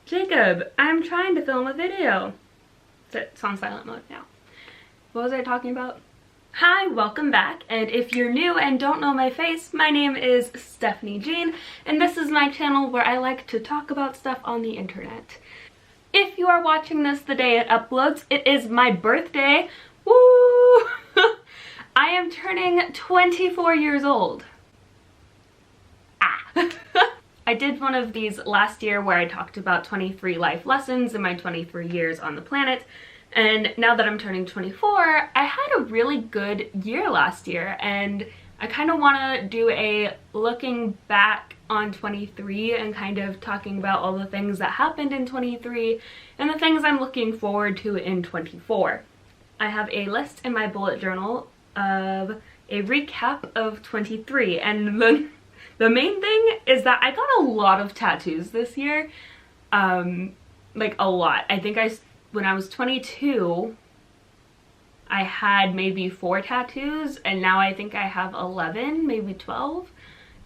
Jacob, I'm trying to film a video. It's on silent mode now. What was I talking about? Hi, welcome back, and if you're new and don't know my face, my name is Stephanie Jean, and this is my channel where I like to talk about stuff on the internet. If you are watching this the day it uploads, it is my birthday. Woo! I am turning 24 years old. I did one of these last year where I talked about 23 life lessons in my 23 years on the planet. And now that I'm turning 24, I had a really good year last year, and I kind of want to do a looking back on 23 and kind of talking about all the things that happened in 23 and the things I'm looking forward to in 24. I have a list in my bullet journal of a recap of 23, and the main thing is that I got a lot of tattoos this year. Like a lot. I think when I was 22, I had maybe 4 tattoos, and now I think I have 11, maybe 12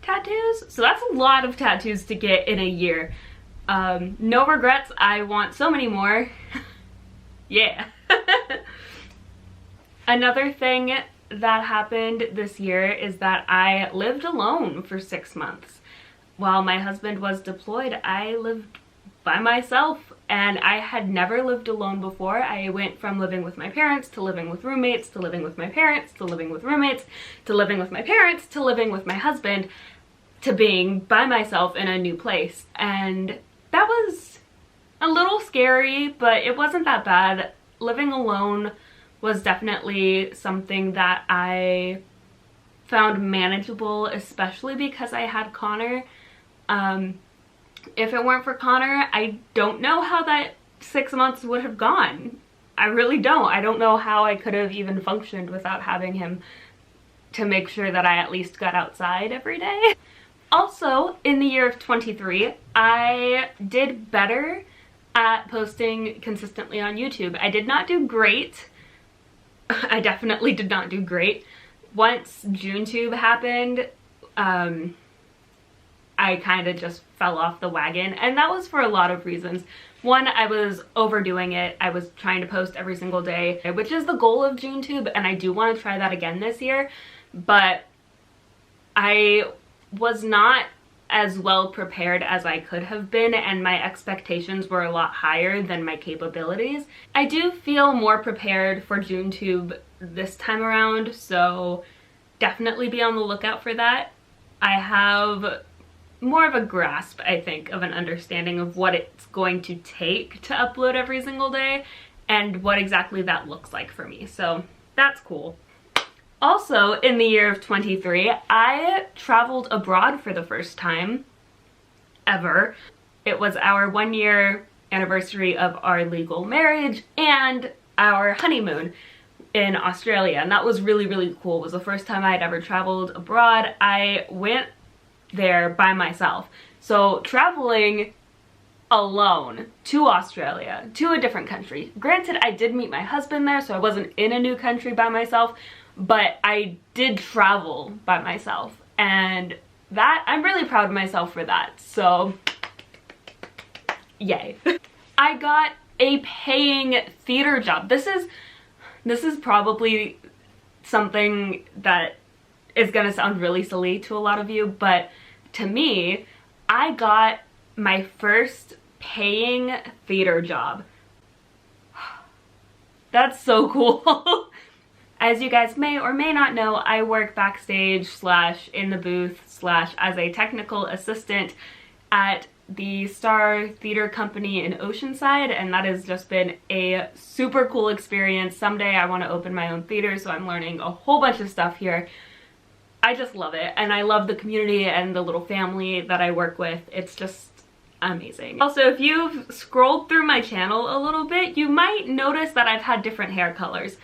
tattoos. So that's a lot of tattoos to get in a year. No regrets. I want so many more. Yeah. Another thing that happened this year is that I lived alone for 6 months. While my husband was deployed, I lived by myself, and I had never lived alone before. I went from living with my parents to living with roommates to living with my parents to living with roommates to living with my parents to living with my husband to being by myself in a new place. And that was a little scary, but it wasn't that bad. Living alone was definitely something that I found manageable, especially because I had Connor. If it weren't for Connor, I don't know how that 6 months would have gone. I really don't. I don't know how I could have even functioned without having him to make sure that I at least got outside every day. Also, in the year of 23, I did better at posting consistently on YouTube. I did not do great. I definitely did not do great. Once JuneTube happened, I kind of just fell off the wagon, and that was for a lot of reasons. One, I was overdoing it. I was trying to post every single day, which is the goal of JuneTube, and I do want to try that again this year, but I was not as well prepared as I could have been, and my expectations were a lot higher than my capabilities. I do feel more prepared for JuneTube this time around, so definitely be on the lookout for that. I have more of a grasp, I think, of an understanding of what it's going to take to upload every single day and what exactly that looks like for me, so that's cool. Also, in the year of 23, I traveled abroad for the first time ever. It was our 1-year anniversary of our legal marriage and our honeymoon in Australia, and that was really, really cool. It was the first time I had ever traveled abroad. I went there by myself. So traveling alone to Australia, to a different country. Granted, I did meet my husband there, so I wasn't in a new country by myself, but I did travel by myself, and that, I'm really proud of myself for that, so yay. I got a paying theater job. This is probably something that is gonna sound really silly to a lot of you, but to me, I got my first paying theater job. That's so cool. As you guys may or may not know, I work backstage / in the booth / as a technical assistant at the Star Theater Company in Oceanside, and that has just been a super cool experience. Someday I want to open my own theater, so I'm learning a whole bunch of stuff here. I just love it, and I love the community and the little family that I work with. It's just amazing. Also, if you've scrolled through my channel a little bit, you might notice that I've had different hair colors.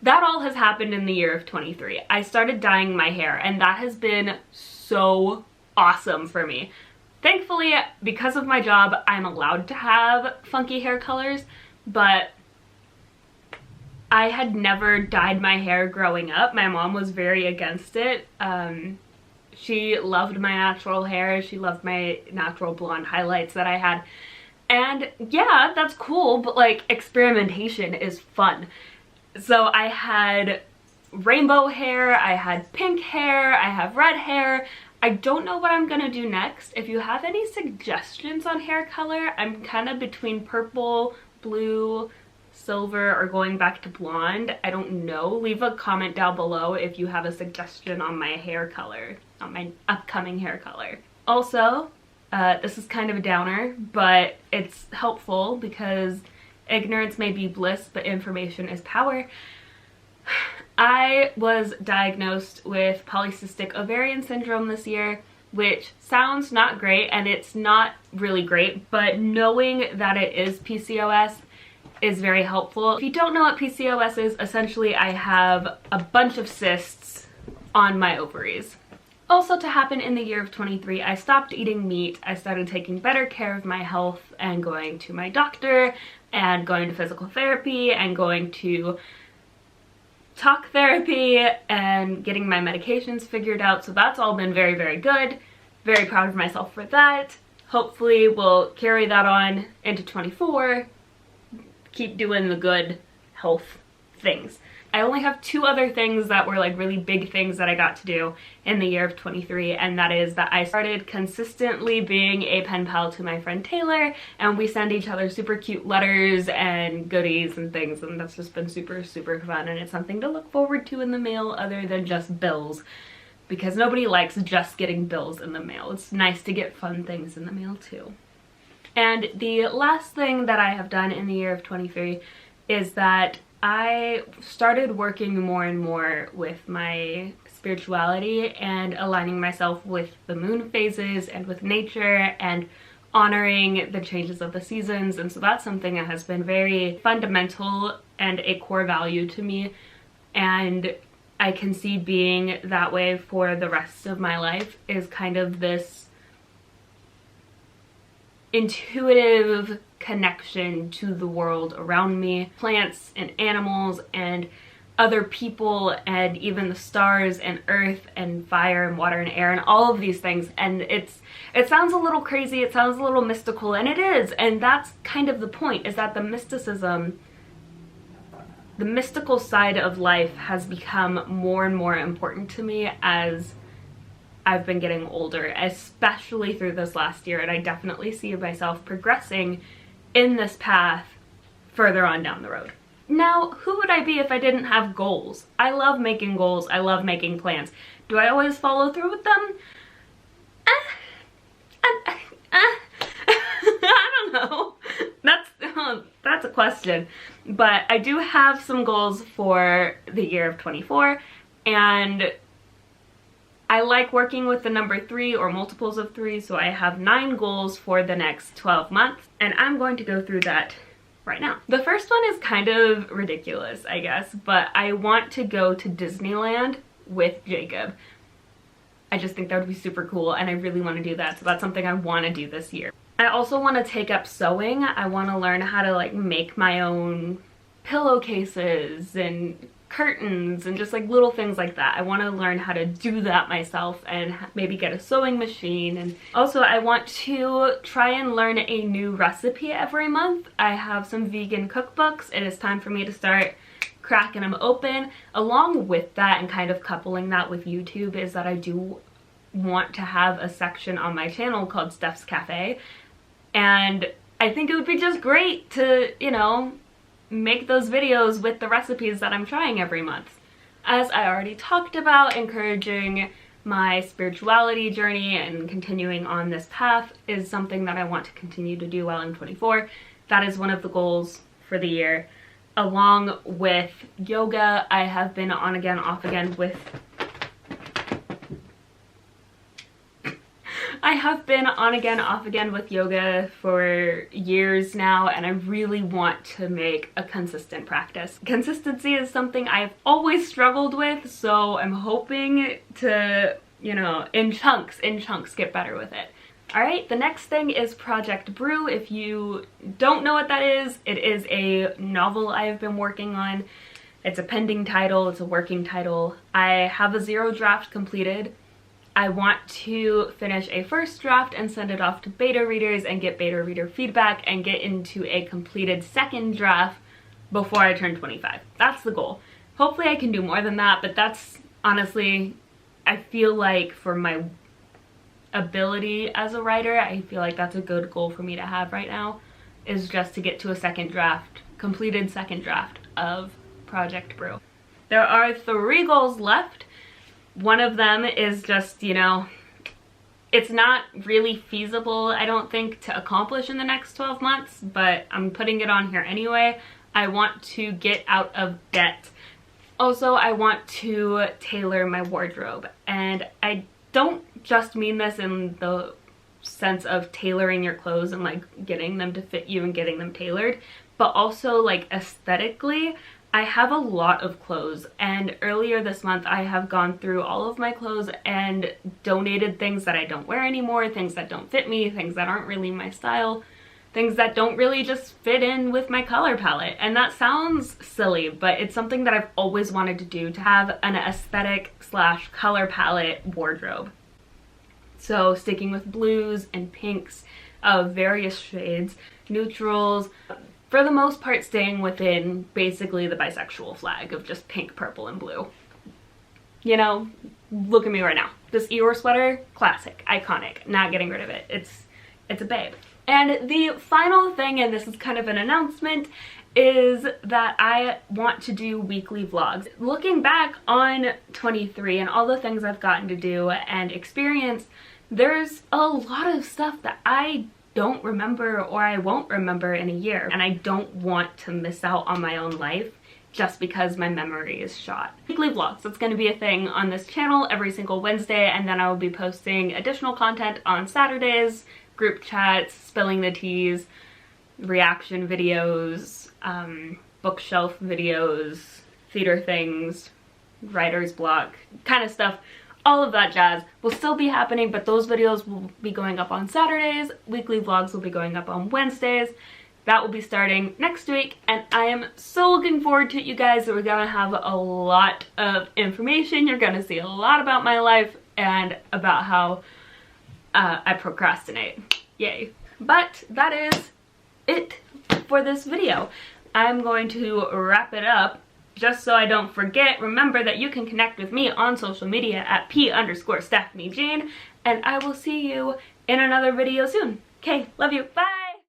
That all has happened in the year of 23. I started dyeing my hair, and that has been so awesome for me. Thankfully, because of my job, I'm allowed to have funky hair colors, but I had never dyed my hair growing up. My mom was very against it. She loved my natural hair. She loved my natural blonde highlights that I had. And yeah, that's cool, but like experimentation is fun. So I had rainbow hair, I had pink hair, I have red hair. I don't know what I'm gonna do next. If you have any suggestions on hair color, I'm kind of between purple, blue, silver, or going back to blonde. I don't know. Leave a comment down below if you have a suggestion on my hair color, on my upcoming hair color. Also, this is kind of a downer, but it's helpful because ignorance may be bliss, but information is power. I was diagnosed with polycystic ovarian syndrome this year, which sounds not great, and it's not really great, but knowing that it is PCOS is very helpful. If you don't know what PCOS is, essentially I have a bunch of cysts on my ovaries. Also, to happen in the year of 23, I stopped eating meat. I started taking better care of my health and going to my doctor and going to physical therapy and going to talk therapy and getting my medications figured out. So that's all been very, very good. Very proud of myself for that. Hopefully we'll carry that on into 24. Keep doing the good health things. I only have 2 other things that were like really big things that I got to do in the year of 23, and that is that I started consistently being a pen pal to my friend Taylor, and we send each other super cute letters and goodies and things, and that's just been super, super fun, and it's something to look forward to in the mail other than just bills, because nobody likes just getting bills in the mail. It's nice to get fun things in the mail too. And the last thing that I have done in the year of 23 is that I started working more and more with my spirituality and aligning myself with the moon phases and with nature and honoring the changes of the seasons. And so that's something that has been very fundamental and a core value to me. And I can see being that way for the rest of my life is kind of this intuitive connection to the world around me, plants and animals and other people and even the stars and earth and fire and water and air and all of these things. And it sounds a little crazy, it sounds a little mystical, and it is, and that's kind of the point, is that the mysticism, the mystical side of life has become more and more important to me as I've been getting older, especially through this last year, and I definitely see myself progressing in this path further on down the road. Now, who would I be if I didn't have goals? I love making goals, I love making plans. Do I always follow through with them? I don't know. That's a question. But I do have some goals for the year of 24, and I like working with the number 3 or multiples of 3, so I have 9 goals for the next 12 months, and I'm going to go through that right now. The first one is kind of ridiculous, I guess, but I want to go to Disneyland with Jacob. I just think that would be super cool, and I really want to do that, so that's something I want to do this year. I also want to take up sewing. I want to learn how to like make my own pillowcases and curtains and just like little things like that. I want to learn how to do that myself and maybe get a sewing machine. And also I want to try and learn a new recipe every month. I have some vegan cookbooks. It is time for me to start cracking them open. Along with that, and kind of coupling that with YouTube, is that I do want to have a section on my channel called Steph's Cafe, and I think it would be just great to, you know, make those videos with the recipes that I'm trying every month. As I already talked about, encouraging my spirituality journey and continuing on this path is something that I want to continue to do while I'm 24. That is one of the goals for the year. Along with yoga, I have been on again, off again with off again with yoga for years now, and I really want to make a consistent practice. Consistency is something I've always struggled with, so I'm hoping to, you know, in chunks, get better with it. Alright, the next thing is Project Brew. If you don't know what that is, it is a novel I've been working on. It's a pending title, it's a working title. I have a 0 draft completed. I want to finish a first draft and send it off to beta readers and get beta reader feedback and get into a completed second draft before I turn 25. That's the goal. Hopefully I can do more than that, but that's honestly, I feel like for my ability as a writer, I feel like that's a good goal for me to have right now, is just to get to a second draft, completed second draft of Project Brew. There are 3 goals left. One of them is just, you know, it's not really feasible, I don't think, to accomplish in the next 12 months, but I'm putting it on here anyway. I want to get out of debt. Also, I want to tailor my wardrobe, and I don't just mean this in the sense of tailoring your clothes and like getting them to fit you and getting them tailored, but also like aesthetically. I have a lot of clothes, and earlier this month I have gone through all of my clothes and donated things that I don't wear anymore, things that don't fit me, things that aren't really my style, things that don't really just fit in with my color palette. And that sounds silly, but it's something that I've always wanted to do, to have an aesthetic / color palette wardrobe. So sticking with blues and pinks of various shades, neutrals, for the most part staying within basically the bisexual flag of just pink, purple, and blue. You know, look at me right now. This Eeyore sweater, classic, iconic, not getting rid of it. It's a babe. And the final thing, and this is kind of an announcement, is that I want to do weekly vlogs. Looking back on 23 and all the things I've gotten to do and experience, there's a lot of stuff that I don't remember or I won't remember in a year, and I don't want to miss out on my own life just because my memory is shot. Weekly vlogs, that's going to be a thing on this channel every single Wednesday, and then I will be posting additional content on Saturdays, group chats, spilling the teas, reaction videos, bookshelf videos, theater things, writer's block kind of stuff. All of that jazz will still be happening, but those videos will be going up on Saturdays. Weekly vlogs will be going up on Wednesdays. That will be starting next week, and I am so looking forward to it, you guys. We're gonna have a lot of information. You're gonna see a lot about my life and about how I procrastinate. Yay. But that is it for this video. I'm going to wrap it up. Just so I don't forget, remember that you can connect with me on social media at P_StephanieJane, and I will see you in another video soon. Okay, love you, bye!